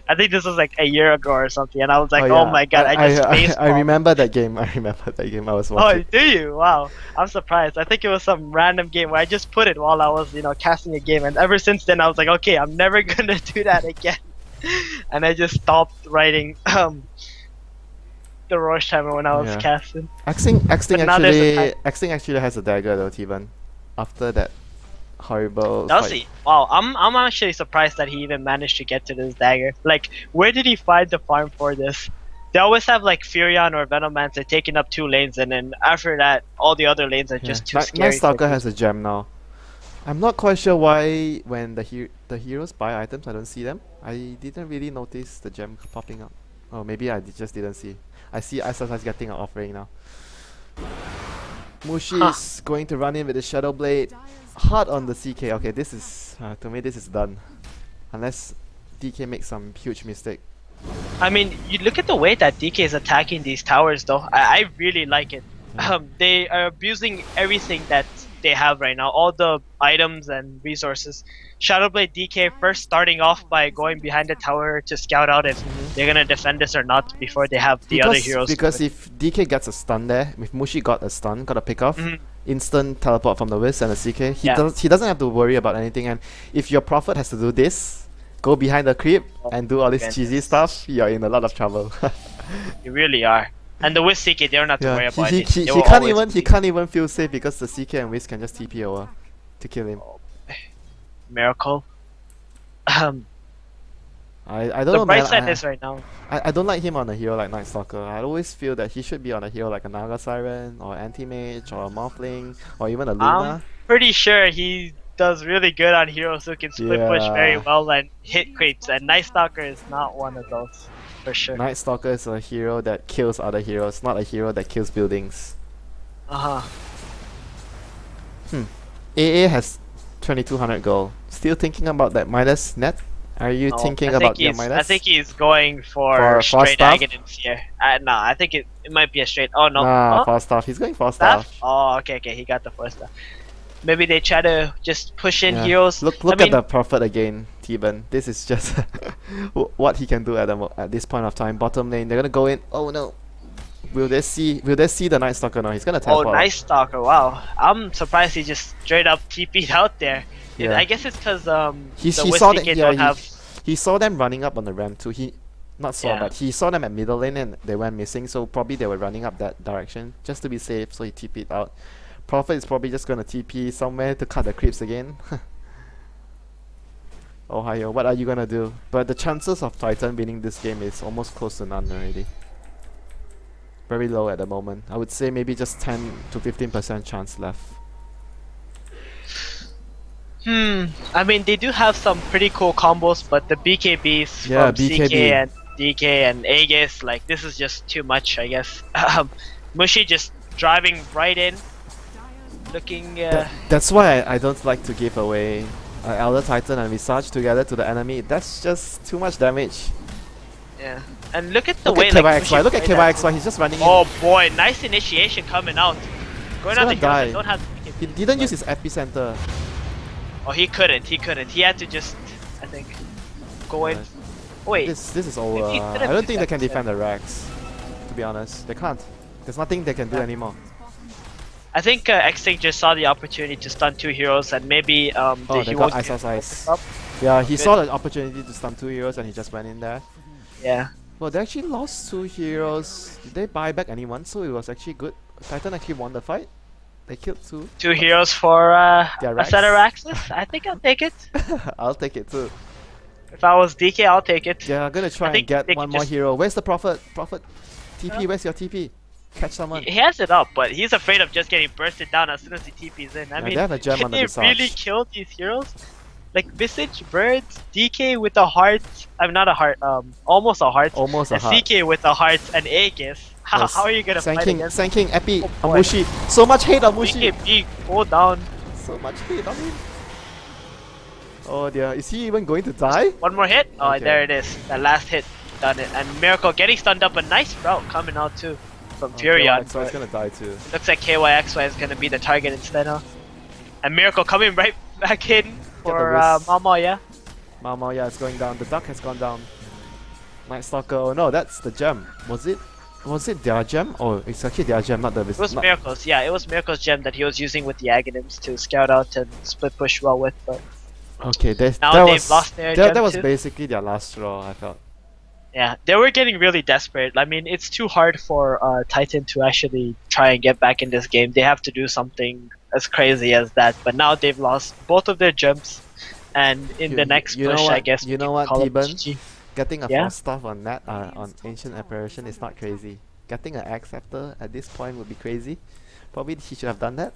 I think this was like a year ago or something, and I was like, oh my god, I remember that game. I remember that game. I was watching. Oh, do you? Wow, I'm surprised. I think it was some random game where I just put it while I was, casting a game, and ever since then I was like, okay, I'm never gonna do that again. And I just stopped writing the Roche timer when I was casting. Axing actually has a dagger though, T-Burn. After that horrible Does he? Wow, I'm actually surprised that he even managed to get to this dagger. Like, where did he find the farm for this? They always have like Furion or Venomancer taking up 2 lanes, and then after that, all the other lanes are just too scary. Night Stalker has a gem now. I'm not quite sure why when the heroes buy items, I don't see them. I didn't really notice the gem popping up. Oh, maybe I just didn't see. I see Iso's getting an offering now. Mushi is going to run in with the Shadow Blade. Hard on the CK. Okay, this is to me this is done. Unless DK makes some huge mistake. I mean, you look at the way that DK is attacking these towers though. I really like it. They are abusing everything that they have right now, all the items and resources. Shadowblade DK first starting off by going behind the tower to scout out if they're gonna defend this or not before they have the other heroes. Because if DK gets a stun there, if Mushi got a pick off, instant teleport from the Wisp and the CK, he doesn't have to worry about anything. And if your Prophet has to do this, go behind the creep and do all this cheesy stuff, you're in a lot to trouble. You really are. And the Wisp CK, they don't have to worry about it. He can't even feel safe because the CK and Wisp can just TP over to kill him. Miracle. I don't know. The bright side is right now. I don't like him on a hero like Night Stalker. I always feel that he should be on a hero like a Naga Siren or Anti-Mage or a Morphling or even a Luna. I'm pretty sure he does really good on heroes who can split push very well and hit creeps, and Night Stalker is not one of those, for sure. Night Stalker is a hero that kills other heroes, not a hero that kills buildings. AA has 2200 gold. Still thinking about that Midas net? Are you thinking about your Midas? I think he's going for straight Aghanims here. No, I think it might be a straight. Oh no. Nah, 4-staff. He's going 4-staff. Oh, okay, he got the 4-staff. Maybe they try to just push in heroes. Look at the Prophet again, T-Burn. This is just what he can do at this point of time. Bottom lane, they're gonna go in. Oh no. Will they see the Night Stalker now? He's gonna teleport. Oh, Night Stalker! Wow, I'm surprised he just straight up TP'd out there. Yeah. I guess it's because he saw them running up on the ramp too. But he saw them at middle lane and they went missing. So probably they were running up that direction just to be safe. So he TP'd out. Prophet is probably just gonna TP somewhere to cut the creeps again. Ohio, what are you gonna do? But the chances of Titan winning this game is almost close to none already. very low at the moment. I would say maybe just 10 to 15% chance left. I mean, they do have some pretty cool combos, but the BKBs Yeah, from BKB. CK and DK and Aegis, like, this is just too much, I guess. Mushi just driving right in, looking. That's why I don't like to give away Elder Titan and Visage together to the enemy. That's just too much damage. Yeah, and look at the Look way at like ky.xy. Mushi Look at played that. ky.xy. He's just running Oh boy, nice initiation coming out. Going He's out the gonna heroes die. that don't have in. BKB. He didn't use his epicenter. Oh, he couldn't. He had to just, I think, go in. Wait, This is over. Maybe he I could've don't think they used can epicenter. defend the Rex. To be honest, they can't. There's nothing they can do Yeah. anymore. I think Xing just saw the opportunity to stun 2 heroes and maybe Oh, he they won't got get Ice Ice. up. Yeah, he Good. saw the opportunity to stun 2 heroes and he just went in there. Yeah. Well, they actually lost 2 heroes. Did they buy back anyone? So it was actually good. Titan actually won the fight. They killed 2. 2 heroes for Yeah, a set of Raxus? I think I'll take it. I'll take it too. If I was DK, I'll take it. Yeah, I'm gonna try and think get they one could more just- hero. Where's the Prophet? Prophet, TP, Huh? where's your TP? Catch someone. He has it up, but he's afraid of just getting bursted down as soon as he TPs in. I Yeah, mean, they have a gem can on the they Visage. really kill these heroes? Like Visage, Birds, DK with a heart. I'm not a heart. Almost a heart. Almost a And heart. CK with a heart and Aegis. How Yes. are you gonna fight Sanking, against Sanking, Epi, Oh boy. Amushi. So much hate on Mushi. BKB? Go down. So much hate on him. Oh dear, is he even going to die? One more hit. Oh, Okay. there it is. That last hit done it. And Miracle getting stunned up. A nice route coming out too from Furion. So he's but gonna die too. looks like ky.xy is gonna be the target instead of. And Miracle coming right back in for wrist. Mama, yeah. Mama, yeah, it's going down. The duck has gone down. Night Stalker. Oh no, that's the gem. Was it? Was it their gem? Oh, it's actually their gem, not the It was not Miracle's, yeah, it was Miracle's gem that he was using with the Aghanims to scout out and split push well with, but Okay, now that they've was lost their that, gem that was too. basically their last straw. I felt. Yeah, they were getting really desperate. I mean, it's too hard for Titan to actually try and get back in this game. They have to do something as crazy as that, but now they've lost both of their gems, and in the next you know push, what- I guess you we know can what, call it T-Bun? GG. Getting a Yeah? false staff on that on Ancient Apparition is not crazy. Getting an X Scepter at this point would be crazy. Probably he should have done that.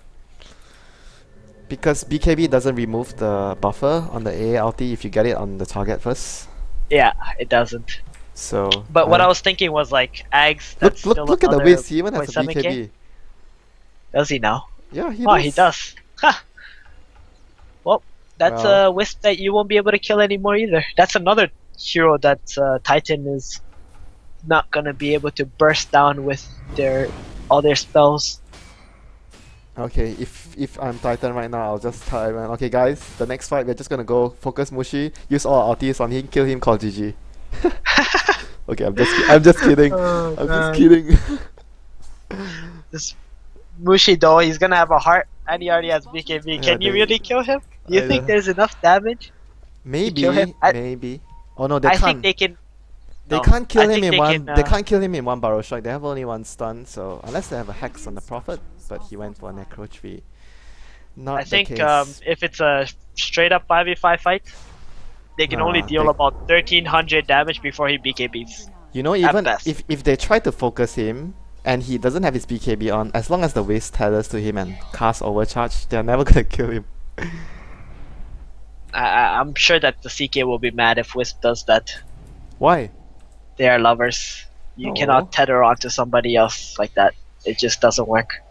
Because BKB doesn't remove the buffer on the AA ulti if you get it on the target first. Yeah, it doesn't. So. But what I was thinking was like Ags. That's look still look at the another waist. He even has a 0.7K. BKB. Does he now? Yeah, he Oh, does. he does. Ha! Well, that's Well. a wisp that you won't be able to kill anymore either. That's another hero that Titan is not gonna be able to burst down with all their spells. Okay, if I'm Titan right now, I'll just tell everyone, okay guys, the next fight we're just gonna go focus Mushi, use all our ultis on him, kill him, call GG. Okay, I'm just kidding. Oh, I'm man. just kidding. This Mushi though, he's gonna have a heart and he already has BKB. Yeah, Can you they- really kill him? Do you I think know. there's enough damage? Maybe, kill him? maybe. Oh no, they I can't. think they can. They no, can't kill I him think in they one. can, They can't kill him in one barrel strike. They have only one stun, so unless they have a hex on the Prophet, but he went for a necro tree. Not I think the case. if it's a straight up 5v5 fight, they can only Nah, deal they- about 1300 damage before he BKBs. You know, even best. if they try to focus him and he doesn't have his BKB on, as long as the waist tethers to him and cast overcharge, they're never gonna kill him. I'm sure that the CK will be mad if Wisp does that. Why? They are lovers. You No. cannot tether onto somebody else like that. It just doesn't work.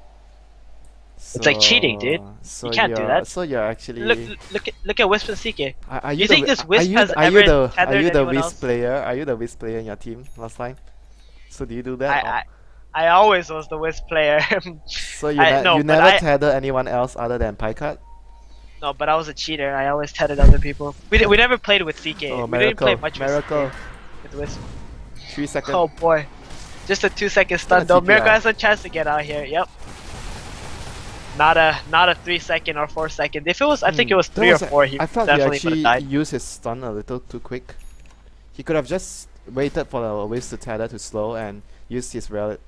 It's like cheating, dude. So You can't do you're- that. So you're actually. Look at Wisp and CK. Are You you think the, this Wisp are you, has are you ever the are tethered you the anyone Wisp else? player? Are you the Wisp player in your team last time? So do you do that? I always was the Wisp player. So you, no, you but never I- tether anyone else other than Pycut? No, but I was a cheater. I always tethered other people. We never played with CK. Oh, we didn't play miracle! much Miracle! with Wisp. 3 seconds. Oh boy. Just a 2-second stun gonna though. TP Miracle out. has a chance to get out here. Yep. Not a 3-second or 4-second. If it was, I think it was That 3 or was a- 4. He I felt he definitely would actually have died. used his stun a little too quick. He could have just waited for the waves to tether to slow and used his right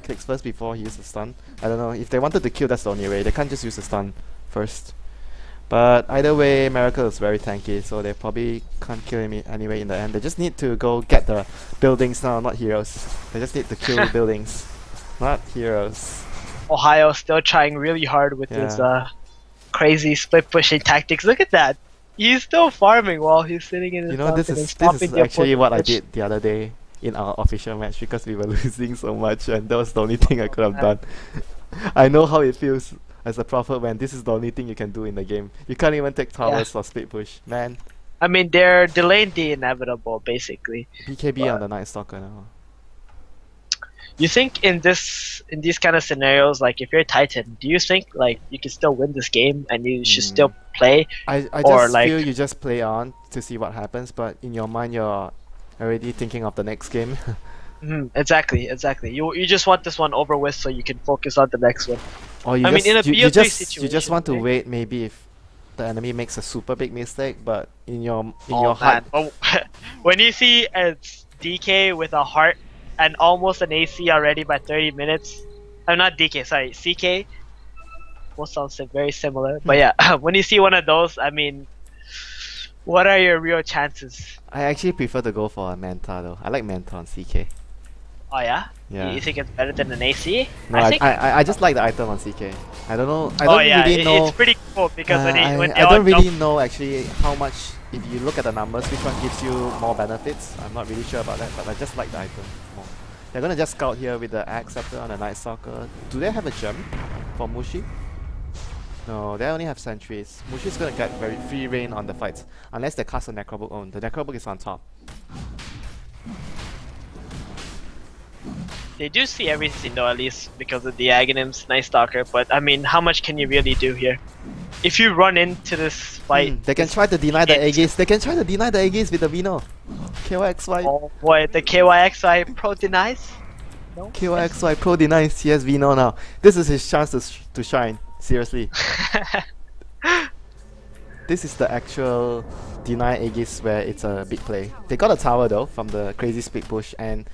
clicks first before he used the stun. I don't know. If they wanted to kill, that's the only way. They can't just use the stun first. But either way, Miracle is very tanky, so they probably can't kill him anyway in the end. They just need to go get the buildings now, not heroes. They just need to kill buildings, not heroes. Ohio still trying really hard with his Yeah. crazy split pushing tactics. Look at that. He's still farming while he's sitting in his You know, this mountain and is stopping the actually opponent's what I push. did the other day in our official match because we were losing so much, and that was the only thing I could have done. I know how it feels as a prophet when this is the only thing you can do in the game. You can't even take towers or split push, man. I mean, they're delaying the inevitable, basically. BKB But on the Night Stalker now. you think in these kind of scenarios, like if you're Titan, do you think like you can still win this game and you should still play? I Or just like- feel you just play on to see what happens, but in your mind you're already thinking of the next game. Exactly. You just want this one over with so you can focus on the next one. Or you I mean, just in a you BO3 you just want to situation, wait maybe if the enemy makes a super big mistake, but in your Oh heart. man! Oh, when you see it's DK with a heart and almost an AC already by 30 minutes. I'm not DK, sorry, CK. Both sound very similar, but yeah, when you see one of those, I mean, what are your real chances? I actually prefer to go for a Manta though. I like Manta on CK. Oh yeah? Yeah. You think it's better than an AC? No, I just like the item on CK. I don't know. I Oh don't yeah, really know. it's pretty cool because when they I all don't really jump, know actually how much. If you look at the numbers, which one gives you more benefits? I'm not really sure about that, but I just like the item more. They're gonna just scout here with the Axe Scepter on the Night Stalker. Do they have a gem for Mushi? No, they only have sentries. Mushi's gonna get very free reign on the fights unless they cast a Necrobook on. The Necrobook is on top. they do see everything though, at least because of the Aghanims, Night Stalker. But I mean, how much can you really do here? If you run into this fight, They can try to deny the Aegis. They can try to deny the Aegis with the Vino. ky.xy. oh boy, the ky.xy pro denies. No. ky.xy Pro denies. He has Vino now. This is his chance to shine. Seriously. This is the actual deny Aegis where it's a big play. They got a tower though from the crazy split push, and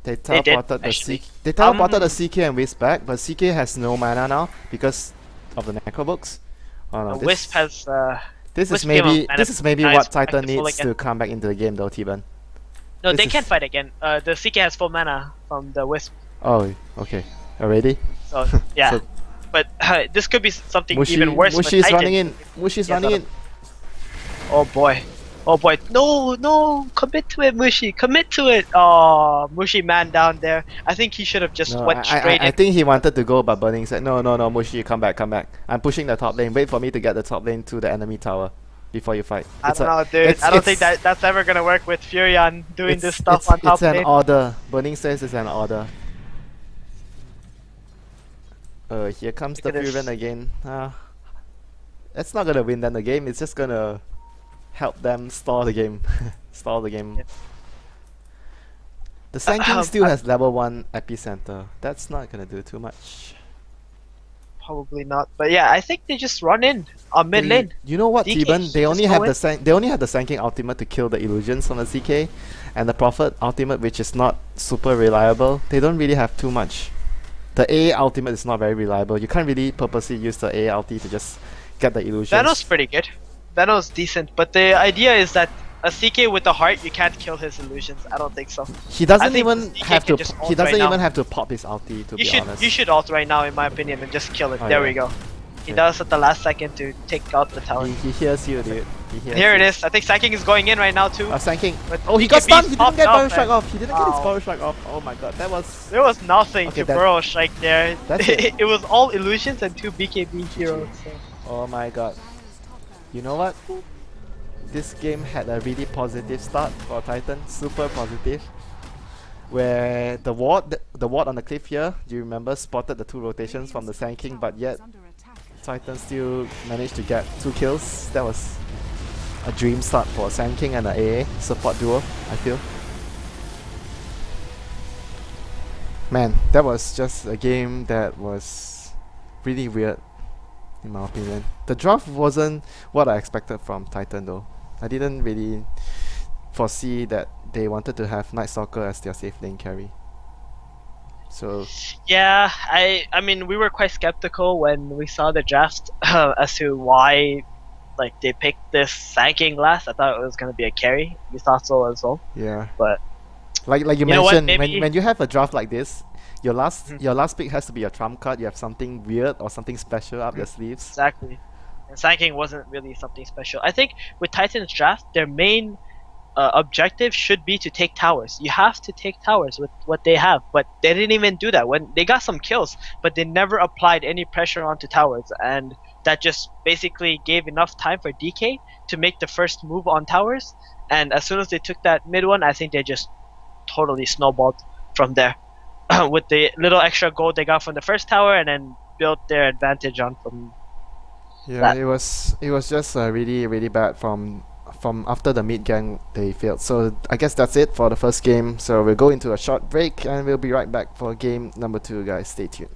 they They did, teleported actually. the CK and Wisp back, but CK has no mana now because of the Necrobooks. Oh no, Wisp has. this Wisp is came maybe up this is maybe and what it's Titan full needs again. to come back into the game though, T-Ban. No, this they is- can fight again. The CK has full mana from the Wisp, Oh, okay. Already? so yeah. So- But this could be something even worse. with Mushi's Titan. running in. Mushi's Yeah, running in. Oh boy. Oh boy. No, commit to it, Mushi. Commit to it. Oh, Mushi man down there. I think he should have just No, went straight I in. think he wanted to go, but Burning said, no, Mushi, come back. I'm pushing the top lane. Wait for me to get the top lane to the enemy tower before you fight. I don't know, dude. I don't think that's ever gonna work with Furion doing this stuff on top It's an lane. order. Burning says it's an order. Here comes Look the at this. Furion again. It's not gonna win them the game. It's just gonna help them stall the game. Stall the game. Yeah. The Sand King still has level 1 epicenter. That's not gonna do too much. Probably not. But yeah, I think they just run in on mid lane. You know what, DK, T-Ban? They just only go have in. they only have the Sand King ultimate to kill the illusions on the CK, and the Prophet ultimate, which is not super reliable. They don't really have too much. The A ultimate is not very reliable. You can't really purposely use the A ulti to just get the illusions. Thanos pretty good. Thanos decent, but the idea is that a CK with a heart, you can't kill his illusions. I don't think so. He doesn't think even DK have can to. just He ult doesn't right even now. have to pop his ulti. To You be should honest. you should ult right now, in my opinion, and just kill it. Oh, There yeah. we go. He Okay. does at the last second to take out the tower. He hears you, dude. He hears Here you. it is. I think Saiking is going in right now too. Sand King. But Oh, he got BKB stunned. He didn't popped get up Burrow Strike and- off. He didn't get his Wow. Burrow Strike off. Oh my god, that was. There was nothing Okay, to that- Burrow Strike there. That's it. It was all illusions and 2 BKB heroes. So. Oh my god. You know what? This game had a really positive start for Titan. Super positive. Where the ward on the cliff here, do you remember, spotted the 2 rotations from the Sand King, but yet Titan still managed to get 2 kills. That was a dream start for Sand King and the AA support duo, I feel. Man, that was just a game that was really weird, in my opinion. The draft wasn't what I expected from Titan though. I didn't really foresee that they wanted to have Night Stalker as their safe lane carry. So Yeah, I mean we were quite skeptical when we saw the draft as to why like they picked this Sanking last. I thought it was gonna be a carry. We thought so as well. yeah, But like you you know what? mentioned, Maybe when you have a draft like this, Mhm, your last pick has to be a trump card. You have something weird or something special up your mhm, sleeves. exactly. And Sanking wasn't really something special. I think with Titans draft, their main objective should be to take towers. You have to take towers with what they have, but they didn't even do that. When they got some kills, but they never applied any pressure onto towers, and that just basically gave enough time for DK to make the first move on towers. And as soon as they took that mid one, I think they just totally snowballed from there with the little extra gold they got from the first tower, and then built their advantage on from Yeah, that. it was just really bad from after the mid gang they failed. So I guess that's it for the first game. So we'll go into a short break and we'll be right back for game number 2, guys. Stay tuned.